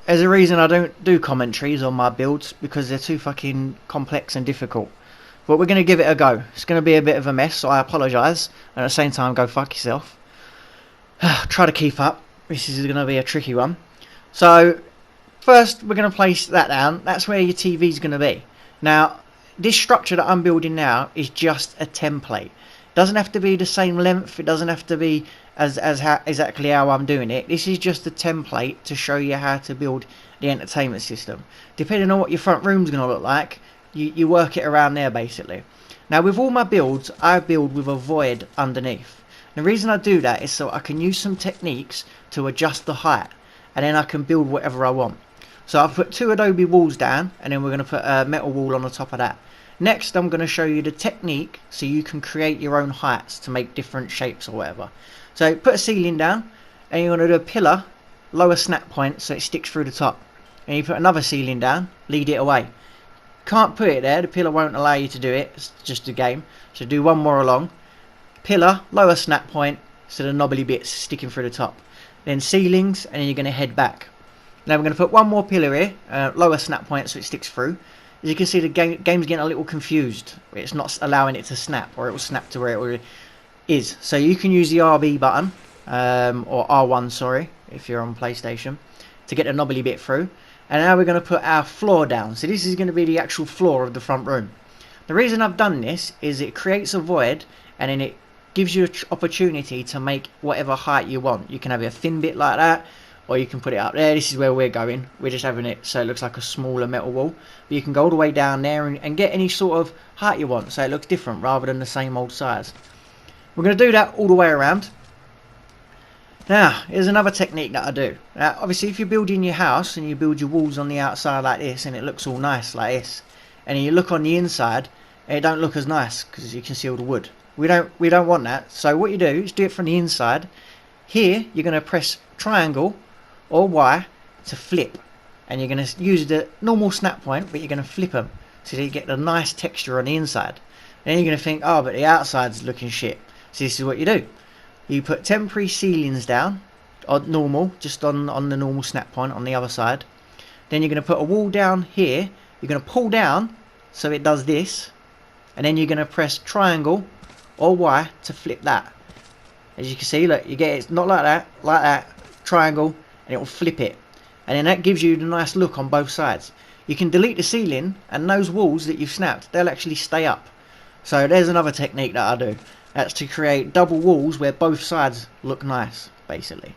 there's a reason I don't do commentaries on my builds, because they're too fucking complex and difficult. But we're going to give it a go. It's going to be a bit of a mess, so I apologise. And at the same time, go fuck yourself. Try to keep up. This is going to be a tricky one. So, first we're going to place that down. That's where your TV is going to be. Now, this structure that I'm building now is just a template. It doesn't have to be the same length. It doesn't have to be exactly how I'm doing it. This is just a template to show you how to build the entertainment system. Depending on what your front room's going to look like, you work it around there basically. Now with all my builds, I build with a void underneath. The reason I do that is so I can use some techniques to adjust the height, and then I can build whatever I want. So I've put 2 adobe walls down, and then we're going to put a metal wall on the top of that. Next I'm going to show you the technique so you can create your own heights to make different shapes or whatever. So put a ceiling down, and you're going to do a pillar, lower snap point so it sticks through the top. And you put another ceiling down, lead it away. Can't put it there, the pillar won't allow you to do it, it's just a game. So do one more along. Pillar, lower snap point, so the knobbly bits sticking through the top. Then ceilings, and then you're going to head back. Now we're going to put one more pillar here, lower snap point so it sticks through. As you can see, the game's getting a little confused. It's not allowing it to snap, or it will snap to where it is. So you can use the RB button, or R1 sorry, if you're on PlayStation, to get the knobbly bit through. And now we're going to put our floor down. So this is going to be the actual floor of the front room. The reason I've done this is it creates a void, and then it gives you an opportunity to make whatever height you want. You can have a thin bit like that, or you can put it up there. This is where we're going. We're just having it so it looks like a smaller metal wall. But you can go all the way down there and get any sort of height you want, so it looks different rather than the same old size. We're going to do that all the way around. Now, here's another technique that I do. Now, obviously, if you're building your house and you build your walls on the outside like this, and it looks all nice like this, and then you look on the inside, it don't look as nice because you can see all the wood. We don't want that. So what you do is do it from the inside. Here, you're going to press triangle or Y to flip, and you're going to use the normal snap point, but you're going to flip them so that you get the nice texture on the inside. And then you're going to think, oh, but the outside's looking shit. So this is what you do. You put temporary ceilings down, on normal, just on the normal snap point on the other side. Then you're going to put a wall down here. You're going to pull down so it does this, and then you're going to press triangle or Y to flip that. As you can see, look, you get it's not like that, triangle, and it will flip it, and then that gives you the nice look on both sides. You can delete the ceiling, and those walls that you've snapped, they'll actually stay up. So there's another technique that I do. That's to create double walls where both sides look nice, basically.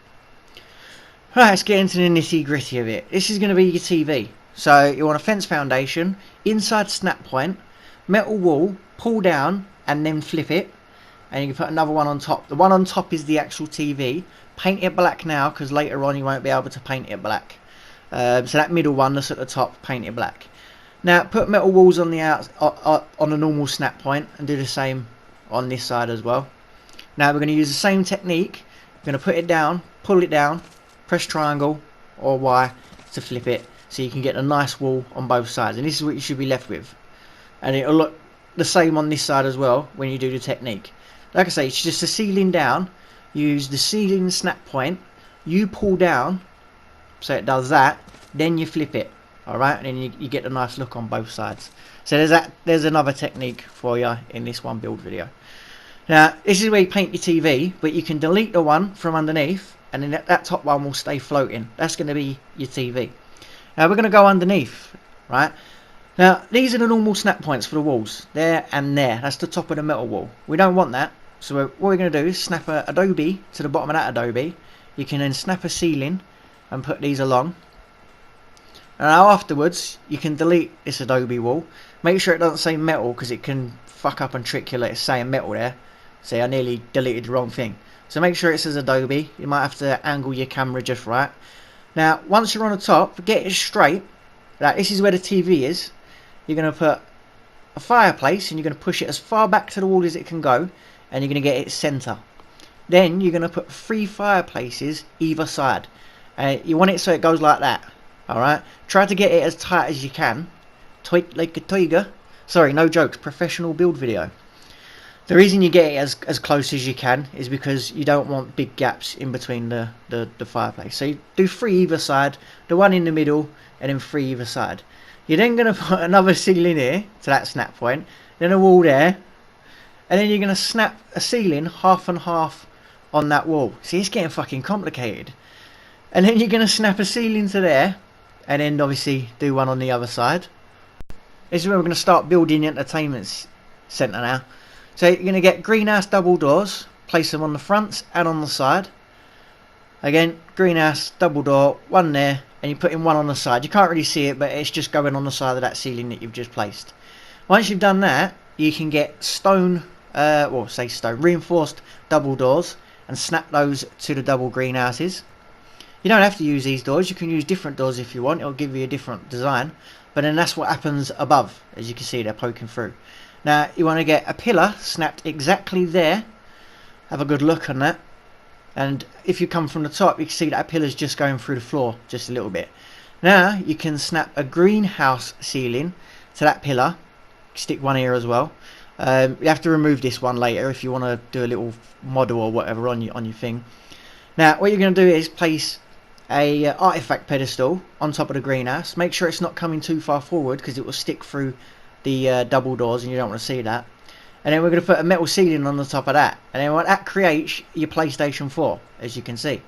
Right, let's get into the nitty gritty of it. This is going to be your TV. So you want a fence foundation, inside snap point, metal wall, pull down, and then flip it. And you can put another one on top. The one on top is the actual TV. Paint it black now, because later on you won't be able to paint it black. So that middle one that's at the top, paint it black. Now put metal walls on the on a normal snap point, and do the same on this side as well. Now we're going to use the same technique. We're going to put it down, pull it down, press triangle or Y to flip it, so you can get a nice wall on both sides. And this is what you should be left with. And it'll look the same on this side as well when you do the technique. Like I say, it's just a ceiling down. Use the ceiling snap point. You pull down so it does that. Then you flip it. Alright, and then you get a nice look on both sides. So there's another technique for you in this one build video. Now this is where you paint your TV, but you can delete the one from underneath, and then that top one will stay floating. That's going to be your TV. Now we're going to go underneath, right? Now these are the normal snap points for the walls, there and there. That's the top of the metal wall. We don't want that, so what we're going to do is snap a adobe to the bottom of that adobe. You can then snap a ceiling and put these along. And now afterwards you can delete this adobe wall. Make sure it doesn't say metal, because it can fuck up and trick you like it's saying metal there. See, I nearly deleted the wrong thing. So make sure it says adobe. You might have to angle your camera just right. Now once you're on the top, get it straight. Like, this is where the TV is. You're going to put a fireplace, and you're going to push it as far back to the wall as it can go, and you're going to get its centre. Then you're going to put 3 fireplaces either side. You want it so it goes like that. Alright, try to get it as tight as you can. Tight like a tiger. Sorry, no jokes, professional build video. The reason you get it as close as you can is because you don't want big gaps in between the fireplace. So you do 3 either side, the one in the middle, and then 3 either side. You're then going to put another ceiling here to that snap point, then a wall there, and then you're going to snap a ceiling half and half on that wall. See, it's getting fucking complicated. And then you're going to snap a ceiling to there, and then obviously do one on the other side. This is where we're going to start building the entertainment centre now. So you're going to get greenhouse double doors, place them on the front and on the side. Again, greenhouse double door, one there, and you put in one on the side. You can't really see it, but it's just going on the side of that ceiling that you've just placed. Once you've done that, you can get reinforced double doors and snap those to the double greenhouses. You don't have to use these doors, you can use different doors if you want, it'll give you a different design. But then that's what happens above, as you can see they're poking through. Now you want to get a pillar snapped exactly there. Have a good look on that. And if you come from the top, you can see that pillar's just going through the floor just a little bit. Now you can snap a greenhouse ceiling to that pillar. Stick one here as well. You have to remove this one later if you want to do a little model or whatever on your thing. Now what you're going to do is place a artifact pedestal on top of the greenhouse. Make sure it's not coming too far forward because it will stick through the double doors and you don't want to see that. And then we're going to put a metal ceiling on the top of that, and then what that creates your PlayStation 4, as you can see.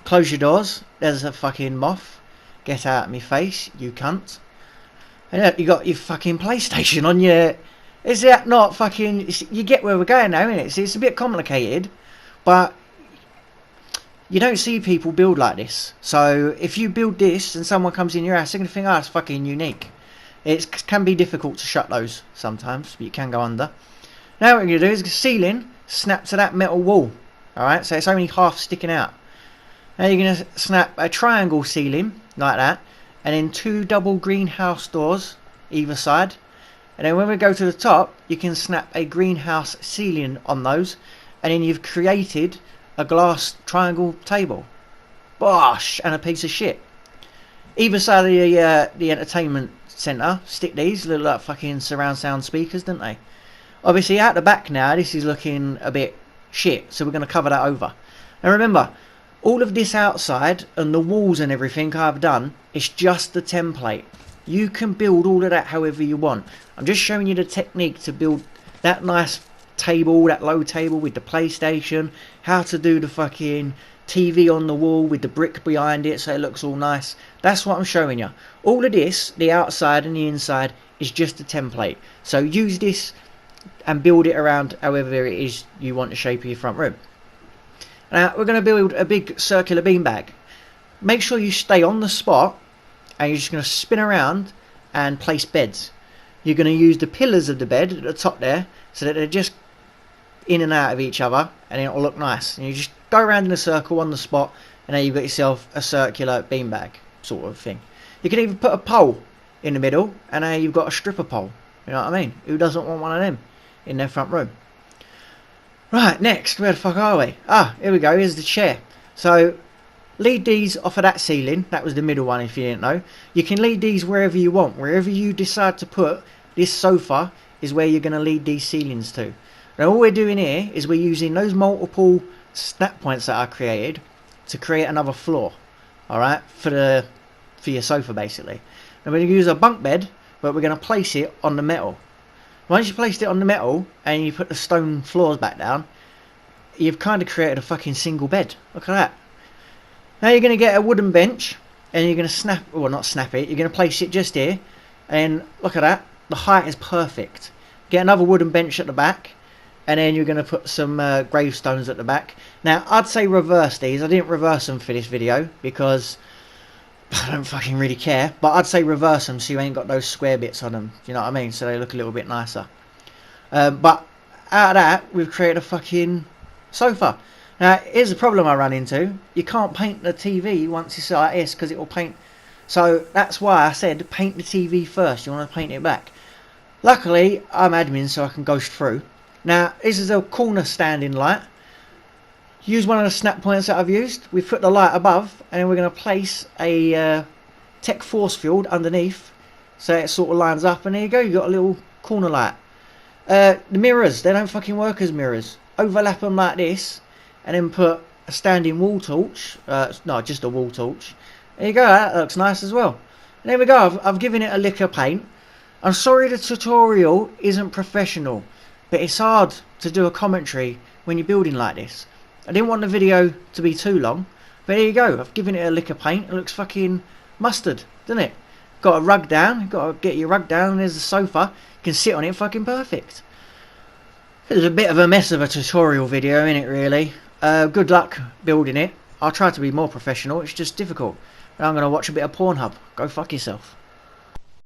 Close your doors. There's a fucking moth. Get out of my face, you cunt. And look, you got your fucking PlayStation on your... Is that not fucking... You get where we're going now, innit? It's a bit complicated, but you don't see people build like this. So if you build this and someone comes in your house, they're going to think, oh, it's fucking unique. It can be difficult to shut those sometimes, but you can go under. Now what you're going to do is a ceiling snap to that metal wall. Alright, so it's only half sticking out. Now you're going to snap a triangle ceiling like that, and then 2 double greenhouse doors either side. And then when we go to the top, you can snap a greenhouse ceiling on those, and then you've created a glass triangle table. Bosh! And a piece of shit. Either side of the entertainment centre, stick these, look like fucking surround sound speakers, don't they? Obviously out the back now, this is looking a bit shit, so we're going to cover that over. Now remember, all of this outside and the walls and everything I've done, it's just the template. You can build all of that however you want. I'm just showing you the technique to build that nice table, that low table with the PlayStation, how to do the fucking TV on the wall with the brick behind it so it looks all nice. That's what I'm showing you. All of this, the outside and the inside, is just a template. So use this and build it around however it is you want the shape of your front room. Now we're going to build a big circular beanbag. Make sure you stay on the spot, and you're just going to spin around and place beds. You're going to use the pillars of the bed at the top there so that they're just in and out of each other, and it'll look nice. And you just go around in a circle on the spot, and now you've got yourself a circular beanbag sort of thing. You can even put a pole in the middle, and now you've got a stripper pole. You know what I mean? Who doesn't want one of them in their front room? Right, next, where the fuck are we? Ah, here we go, here's the chair. So, lead these off of that ceiling. That was the middle one if you didn't know. You can lead these wherever you want. Wherever you decide to put this sofa is where you're going to lead these ceilings to. Now all we're doing here is we're using those multiple snap points that I created to create another floor. Alright, for your sofa basically. And we're going to use a bunk bed, but we're going to place it on the metal. Once you placed it on the metal and you put the stone floors back down, you've kind of created a fucking single bed. Look at that. Now you're going to get a wooden bench, and you're going to snap, well not snap it, you're going to place it just here, and look at that, the height is perfect. Get another wooden bench at the back, and then you're going to put some gravestones at the back. Now I'd say reverse these. I didn't reverse them for this video because I don't fucking really care, but I'd say reverse them so you ain't got those square bits on them, you know what I mean, so they look a little bit nicer. But out of that we've created a fucking sofa. Now here's the problem I run into: you can't paint the TV once it's like this because it will paint. So that's why I said paint the TV first. You want to paint it back. Luckily I'm admin so I can go through. Now this is a corner standing light. Use one of the snap points that I've used. We've put the light above, and then we're going to place a tech force field underneath so it sort of lines up, and there you go, you've got a little corner light. The mirrors, they don't fucking work as mirrors. Overlap them like this, and then put a standing wall torch. No, just a wall torch. There you go, that looks nice as well. And there we go, I've given it a lick of paint. I'm sorry the tutorial isn't professional, but it's hard to do a commentary when you're building like this. I didn't want the video to be too long, but there you go, I've given it a lick of paint. It looks fucking mustard, doesn't it? Got a rug down, got to get your rug down, there's the sofa, you can sit on it fucking perfect. It was a bit of a mess of a tutorial video, innit, really. Good luck building it. I'll try to be more professional, it's just difficult. And I'm going to watch a bit of Pornhub. Go fuck yourself.